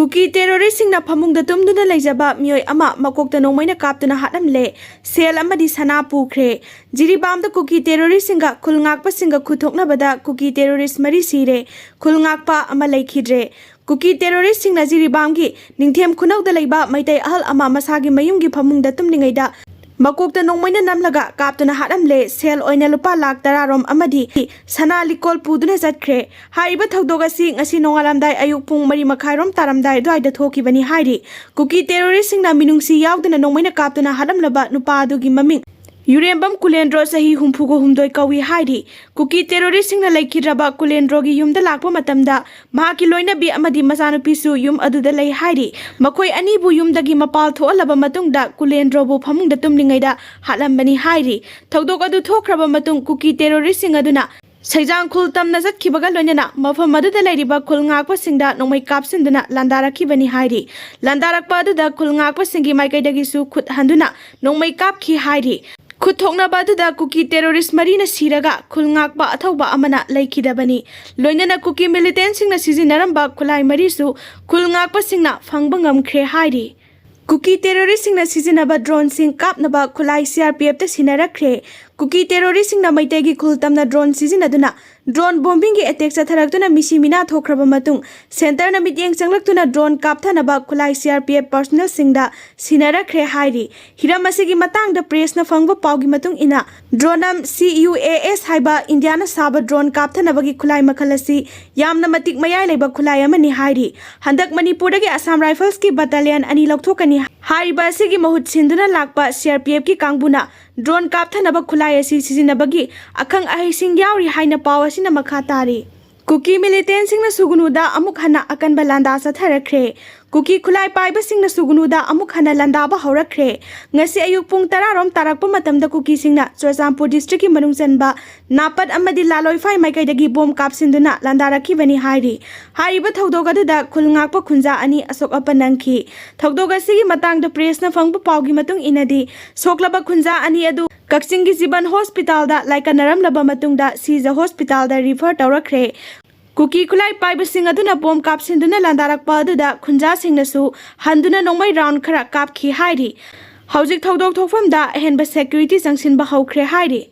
Cookie terroristing na pamung da tumduna leijaba mioi ama makokta nongmaina kaptuna hatlamle sel amadi sana pukre jiribam da cookie terroristing ga khulngakpa singa khuthokna bada cookie terrorist mari sire khulngakpa ama leikhidre cookie terroristing na jiribam gi ningthem khunau da leiba Meitei ahal ama masagi mayum gi pamung da tumningai da makokta nongmaina namlaga kaptuna hatlamle sel oina lupa lakh tararom amadi sana likol puduna zatkhre haiba thogdoga si ngasi nongalamdai ayuk pung mari makhairom taramdai dwaida thokibani hairi cookie terroristing na minungsi yaudana nongmaina kaptuna hatlamlaba nupa adugi maming Yurembam Kulendro sahi humpugo humdoi kawi hairi cookie terroristing na laikhidraba Kulendro gi yumda lakpa matamda mahaki loina bi amadi masanupisu yum aduda lei hairi makoi ani bu yumdagi mapal tholaba matungda Kulendro bu phamungda tumlingaida hatlambani hairi thogdok adu thokraba matung cookie terroristing aduna Saijang khul tamna zatkibaga loinana mafam aduda leiriba khulngakpa singda nongmai kapsinduna landarakibani hairi landarakpa aduda khulngakpa singi maikaidagi su khut handuna nongmai kapki hairi Kuthokna baduda cookie terrorist marina siraga khulngakpa athauba amana laikhidabani loinana cookie militant singna sizinaramba khulai marisu khulngakpa singna phangba ngamkhre hairi cookie terrorist singna sizinaba drone sing kapnaba khulai CRPF ta sinarakre cookie terrorist singna Meitei gi khultamna drone sizinaduna drone bombing gi attack satharakuna misimina thokraba matung center na mityeng changlaktuna drone kapthanaba khulai CRPF personnel singda sinarakre hairi hiramasi gi matang da press na phangba pawgi matung ina drone am CUAS haiba India na saba drone kapthanaba gi khulai makhalasi yamna matik mayai leiba khulai amani hairi handak Manipur dagi Assam Rifles ki battalion ani lokthokani haiba sigi mahut sinduna lakpa CRPF ki kangbuna drone kapthanaba khulai asi sizinabagi akhang ahising yauri haina pawasi na makhatari cookie militant singna Sugnu Da amuk hana akanba landa satharakre cookie khulai paiba singna Sugnu Da amuk hana landa ba haurakre ngasi ayuk pung 10 rom tarakpa matamda cookie singna Churachandpur district ki manungchanba napat amadi laloi fai maikaidagi bom kapsinduna landa rakhibani hairi haiba thogdoga da khulngakpa khunja ani asok apanangki thogdoga sigi matang da press na phangba pawgi matung inadi soklaba khunja ani adu Kaksingi Jiban Hospital da laikanaram laba matungda Siza Hospital da refer tawrakre Cookie khulai paiba sing aduna bom kapsinduna landarakpa aduda khunja singnasu handuna nongmai round khara kapki hairi Haujik thogdok thokfamda ahenba security changsinba haukhre hairi